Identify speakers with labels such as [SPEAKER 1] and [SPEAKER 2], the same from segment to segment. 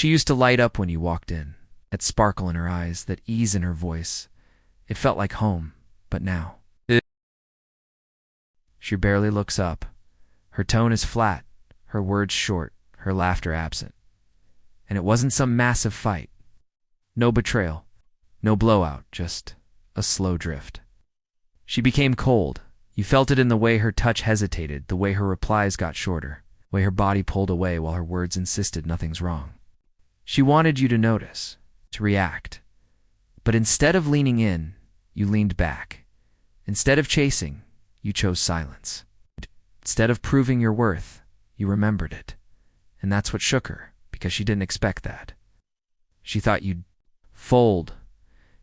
[SPEAKER 1] She used to light up when you walked in, that sparkle in her eyes, that ease in her voice. It felt like home, but now. She barely looks up. Her tone is flat, her words short, her laughter absent. And it wasn't some massive fight. No betrayal, no blowout, just a slow drift. She became cold. You felt it in the way her touch hesitated, the way her replies got shorter, the way her body pulled away while her words insisted nothing's wrong. She wanted you to notice, to react. But instead of leaning in, you leaned back. Instead of chasing, you chose silence. Instead of proving your worth, you remembered it. And that's what shook her, because she didn't expect that. She thought you'd fold.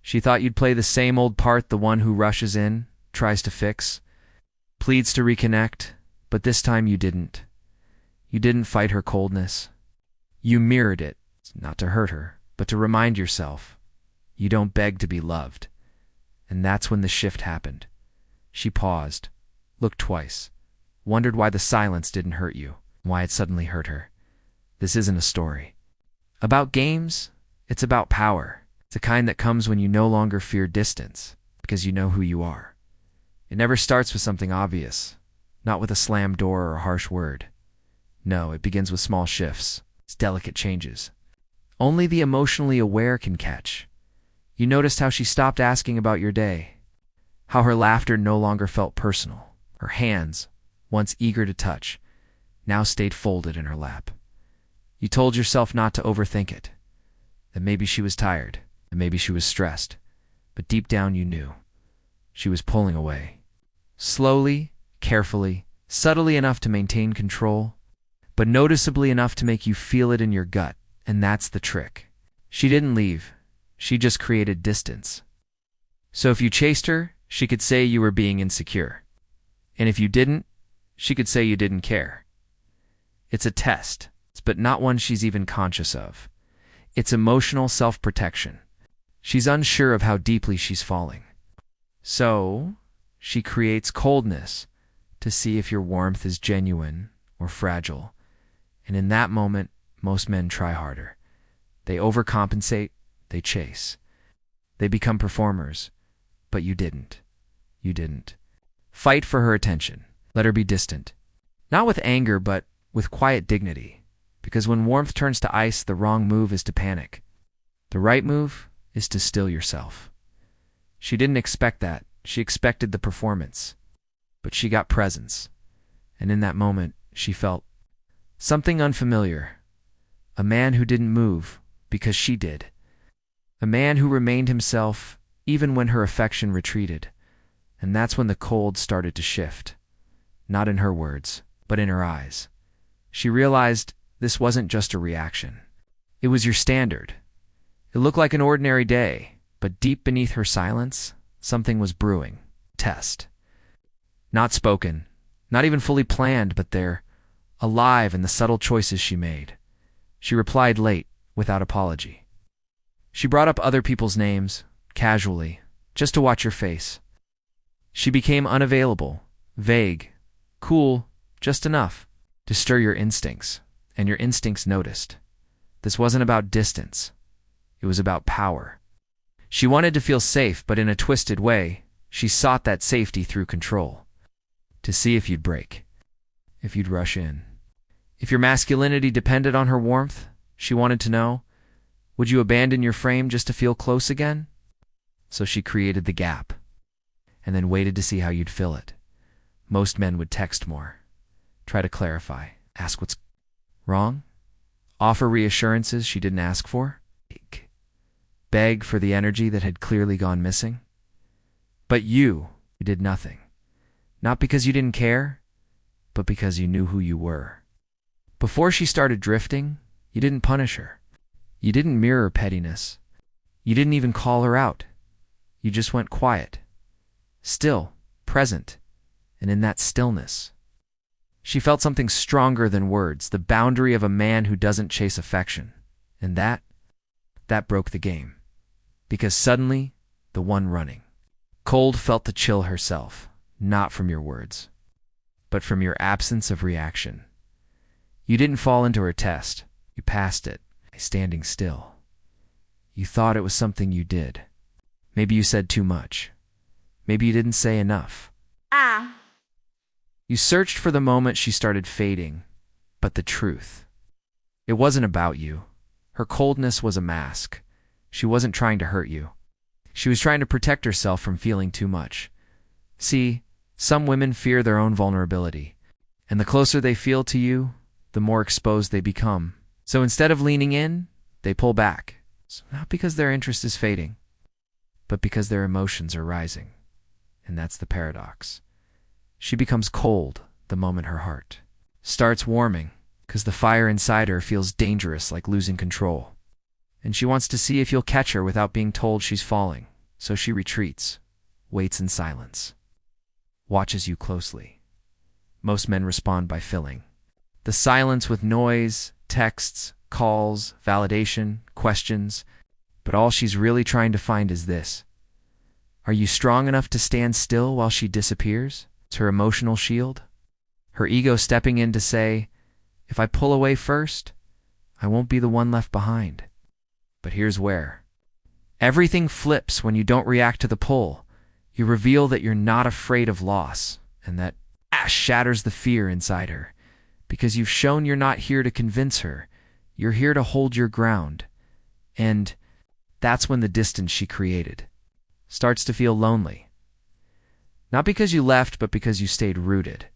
[SPEAKER 1] She thought you'd play the same old part, the one who rushes in, tries to fix, pleads to reconnect, but this time you didn't. You didn't fight her coldness. You mirrored it, not to hurt her, but to remind yourself. You don't beg to be loved. And that's when the shift happened. She paused, looked twice, wondered why the silence didn't hurt you, why it suddenly hurt her. This isn't a story about games, it's about power. It's the kind that comes when you no longer fear distance, because you know who you are. It never starts with something obvious, not with a slammed door or a harsh word. No, it begins with small shifts, it's delicate changes. Only the emotionally aware can catch. You noticed how she stopped asking about your day, how her laughter no longer felt personal. Her hands, once eager to touch, now stayed folded in her lap. You told yourself not to overthink it, that maybe she was tired, that maybe she was stressed, but deep down you knew. She was pulling away. Slowly, carefully, subtly enough to maintain control, but noticeably enough to make you feel it in your gut, and that's the trick. She didn't leave, she just created distance. So if you chased her, she could say you were being insecure. And if you didn't, she could say you didn't care. It's a test, but not one she's even conscious of. It's emotional self-protection. She's unsure of how deeply she's falling. So, she creates coldness to see if your warmth is genuine or fragile. And in that moment, most men try harder. They overcompensate, they chase. They become performers. But you didn't. You didn't. Fight for her attention. Let her be distant. Not with anger, but with quiet dignity. Because when warmth turns to ice, the wrong move is to panic. The right move is to still yourself. She didn't expect that. She expected the performance. But she got presence. And in that moment, she felt something unfamiliar. A man who didn't move because she did. A man who remained himself even when her affection retreated. And that's when the cold started to shift. Not in her words, but in her eyes. She realized this wasn't just a reaction. It was your standard. It looked like an ordinary day, but deep beneath her silence, something was brewing. Test. Not spoken, not even fully planned, but there, alive in the subtle choices she made. She replied late, without apology. She brought up other people's names, casually, just to watch your face. She became unavailable, vague, cool, just enough to stir your instincts, and your instincts noticed. This wasn't about distance. It was about power. She wanted to feel safe, but in a twisted way, she sought that safety through control. To see if you'd break, if you'd rush in. If your masculinity depended on her warmth, she wanted to know, would you abandon your frame just to feel close again? So she created the gap, and then waited to see how you'd fill it. Most men would text more, try to clarify, ask what's wrong, offer reassurances she didn't ask for, beg for the energy that had clearly gone missing. But you did nothing. Not because you didn't care, but because you knew who you were. Before she started drifting, you didn't punish her. You didn't mirror pettiness. You didn't even call her out. You just went quiet, still, present, and in that stillness, she felt something stronger than words, the boundary of a man who doesn't chase affection. And that broke the game. Because suddenly, the one running, cold, felt the chill herself, not from your words, but from your absence of reaction. You didn't fall into her test. You passed it. standing still. You thought it was something you did. Maybe you said too much. Maybe you didn't say enough. You searched for the moment she started fading, but the truth. It wasn't about you. Her coldness was a mask. She wasn't trying to hurt you. She was trying to protect herself from feeling too much. See, some women fear their own vulnerability, and the closer they feel to you, the more exposed they become. So instead of leaning in, they pull back. So not because their interest is fading, but because their emotions are rising. And that's the paradox. She becomes cold the moment her heart starts warming, because the fire inside her feels dangerous, like losing control. And she wants to see if you'll catch her without being told she's falling. So she retreats, waits in silence, watches you closely. Most men respond by filling the silence with noise, texts, calls, validation, questions. But all she's really trying to find is this. Are you strong enough to stand still while she disappears? It's her emotional shield. Her ego stepping in to say, if I pull away first, I won't be the one left behind. But here's where everything flips when you don't react to the pull. You reveal that you're not afraid of loss, and that shatters the fear inside her. Because you've shown you're not here to convince her. You're here to hold your ground. And that's when the distance she created starts to feel lonely. Not because you left, but because you stayed rooted.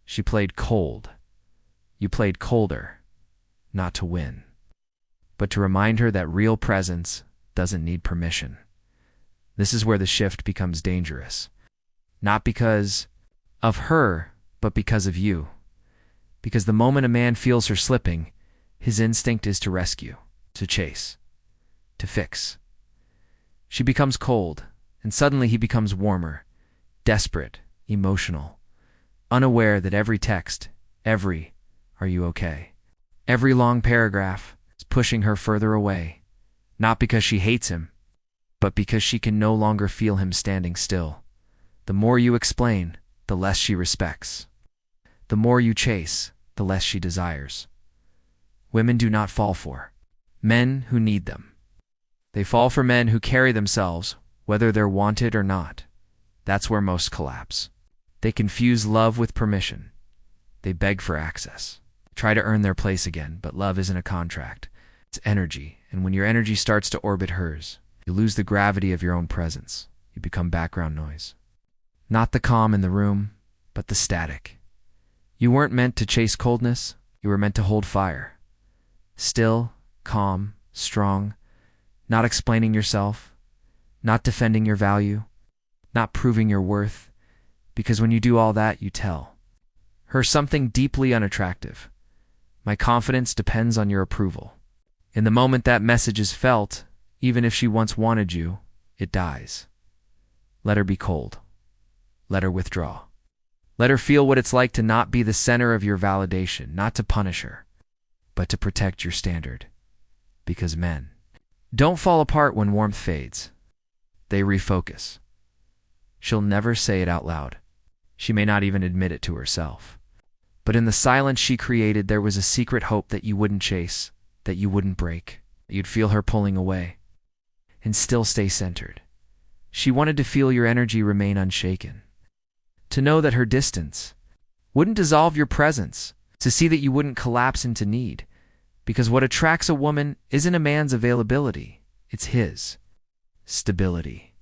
[SPEAKER 1] She played cold. You played colder, not to win, but to remind her that real presence doesn't need permission. This is where the shift becomes dangerous. Not because of her, but because of you. Because the moment a man feels her slipping, his instinct is to rescue, to chase, to fix. She becomes cold, and suddenly he becomes warmer, desperate, emotional, unaware that every text, every "Are you okay?" every long paragraph is pushing her further away, not because she hates him, but because she can no longer feel him standing still. The more you explain, the less she respects. The more you chase, the less she desires. Women do not fall for men who need them. They fall for men who carry themselves, whether they're wanted or not. That's where most collapse. They confuse love with permission. They beg for access. Try to earn their place again, but love isn't a contract. It's energy, and when your energy starts to orbit hers, you lose the gravity of your own presence. You become background noise. Not the calm in the room, but the static. You weren't meant to chase coldness, you were meant to hold fire. Still, calm, strong, not explaining yourself, not defending your value, not proving your worth, because when you do all that, you tell her something deeply unattractive. My confidence depends on your approval. In the moment that message is felt, even if she once wanted you, it dies. Let her be cold. Let her withdraw. Let her feel what it's like to not be the center of your validation, not to punish her, but to protect your standard. Because men don't fall apart when warmth fades. They refocus. She'll never say it out loud. She may not even admit it to herself. But in the silence she created, there was a secret hope that you wouldn't chase, that you wouldn't break, that you'd feel her pulling away, and still stay centered. She wanted to feel your energy remain unshaken. To know that her distance wouldn't dissolve your presence, to see that you wouldn't collapse into need. Because what attracts a woman isn't a man's availability, it's his stability.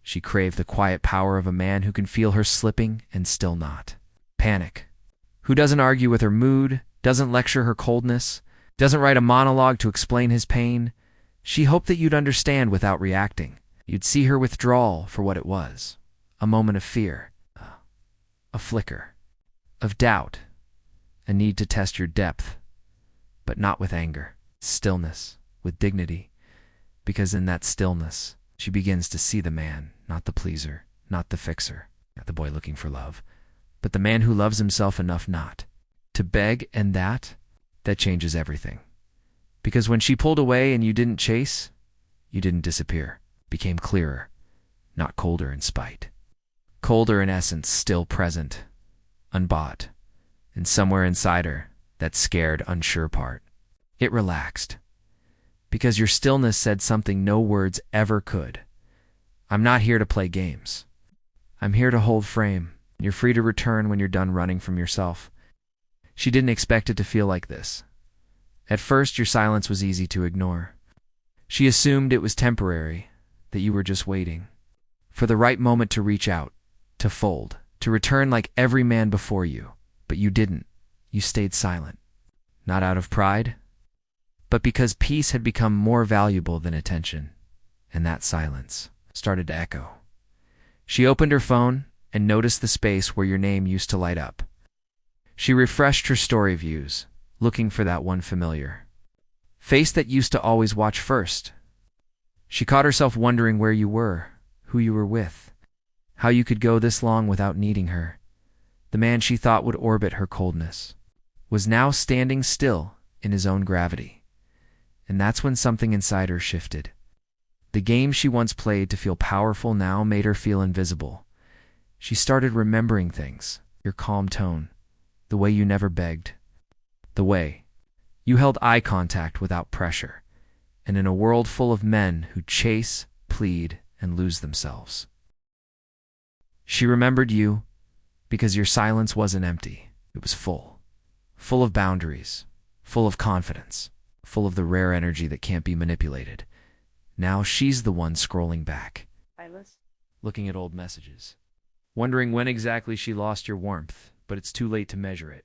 [SPEAKER 1] She craved the quiet power of a man who can feel her slipping and still not panic. Who doesn't argue with her mood, doesn't lecture her coldness, doesn't write a monologue to explain his pain. She hoped that you'd understand without reacting. You'd see her withdrawal for what it was. A moment of fear, a flicker of doubt, a need to test your depth, but not with anger. Stillness, with dignity, because in that stillness, she begins to see the man, not the pleaser, not the fixer, not the boy looking for love, but the man who loves himself enough not to beg, and that changes everything. Because when she pulled away and you didn't chase, you didn't disappear. Became clearer, not colder in spite. Colder in essence, still present, unbought, and somewhere inside her, that scared, unsure part. It relaxed. Because your stillness said something no words ever could. I'm not here to play games. I'm here to hold frame. You're free to return when you're done running from yourself. She didn't expect it to feel like this. At first, your silence was easy to ignore. She assumed it was temporary, that you were just waiting for the right moment to reach out, to fold, to return like every man before you. But you didn't. You stayed silent. Not out of pride, but because peace had become more valuable than attention, and that silence started to echo. She opened her phone and noticed the space where your name used to light up. She refreshed her story views, looking for that one familiar face that used to always watch first. She caught herself wondering where you were, who you were with, how you could go this long without needing her. The man she thought would orbit her coldness was now standing still in his own gravity. And that's when something inside her shifted. The game she once played to feel powerful now made her feel invisible. She started remembering things, your calm tone, the way you never begged, the way you held eye contact without pressure, and in a world full of men who chase, plead, and lose themselves. She remembered you because your silence wasn't empty. It was full. Full of boundaries, full of confidence, full of the rare energy that can't be manipulated. Now she's the one scrolling back, looking at old messages, wondering when exactly she lost your warmth, but it's too late to measure it.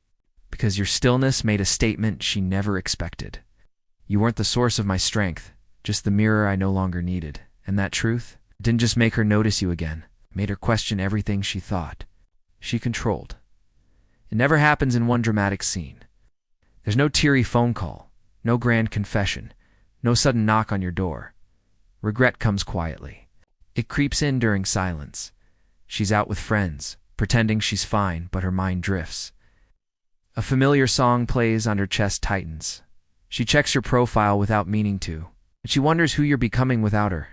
[SPEAKER 1] Because your stillness made a statement she never expected. You weren't the source of my strength, just the mirror I no longer needed. And that truth didn't just make her notice you again, made her question everything she thought. She controlled. It never happens in one dramatic scene. There's no teary phone call, no grand confession, no sudden knock on your door. Regret comes quietly. It creeps in during silence. She's out with friends, pretending she's fine, but her mind drifts. A familiar song plays and her chest tightens. She checks your profile without meaning to. She wonders who you're becoming without her.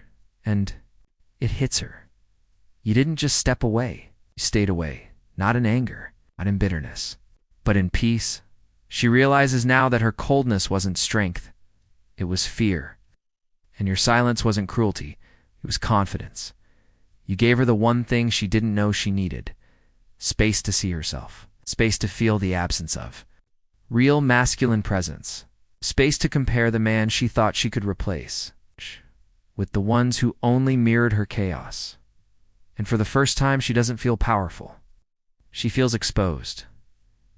[SPEAKER 1] And it hits her. You didn't just step away. You stayed away. Not in anger, not in bitterness, but in peace. She realizes now that her coldness wasn't strength. It was fear. And your silence wasn't cruelty. It was confidence. You gave her the one thing she didn't know she needed. Space to see herself. Space to feel the absence of. Real masculine presence. Space to compare the man she thought she could replace with the ones who only mirrored her chaos. And for the first time, she doesn't feel powerful. She feels exposed.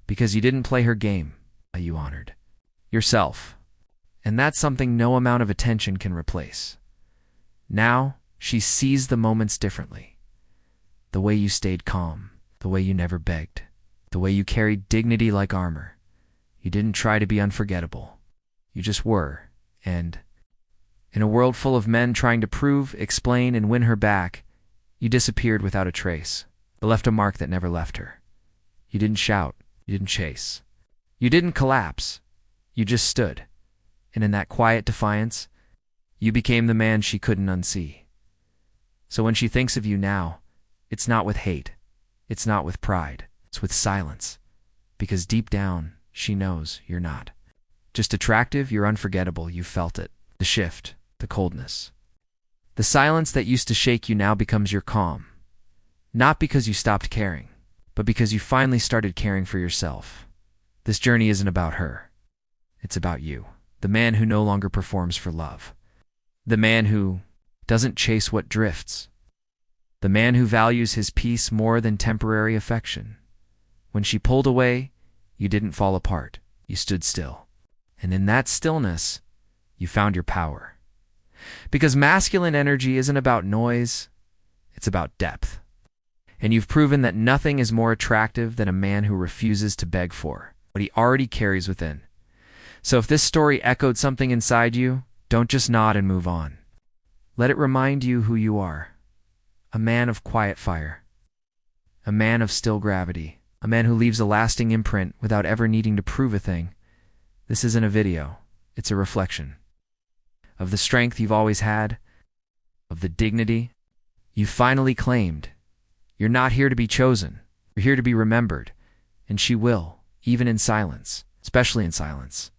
[SPEAKER 1] Because you didn't play her game, you honored yourself. And that's something no amount of attention can replace. Now, she sees the moments differently. The way you stayed calm, the way you never begged, the way you carried dignity like armor. You didn't try to be unforgettable. You just were. And in a world full of men trying to prove, explain, and win her back, you disappeared without a trace, but left a mark that never left her. You didn't shout. You didn't chase. You didn't collapse. You just stood. And in that quiet defiance, you became the man she couldn't unsee. So when she thinks of you now, it's not with hate. It's not with pride. It's with silence. Because deep down, she knows you're not just attractive, you're unforgettable. You felt it. The shift, the coldness. The silence that used to shake you now becomes your calm. Not because you stopped caring, but because you finally started caring for yourself. This journey isn't about her. It's about you. The man who no longer performs for love. The man who doesn't chase what drifts. The man who values his peace more than temporary affection. When she pulled away, you didn't fall apart. You stood still. And in that stillness, you found your power. Because masculine energy isn't about noise, it's about depth. And you've proven that nothing is more attractive than a man who refuses to beg for what he already carries within. So if this story echoed something inside you, don't just nod and move on. Let it remind you who you are. A man of quiet fire. A man of still gravity. A man who leaves a lasting imprint without ever needing to prove a thing. This isn't a video. It's a reflection of the strength you've always had, of the dignity you finally claimed. You're not here to be chosen. You're here to be remembered. And she will, even in silence, especially in silence.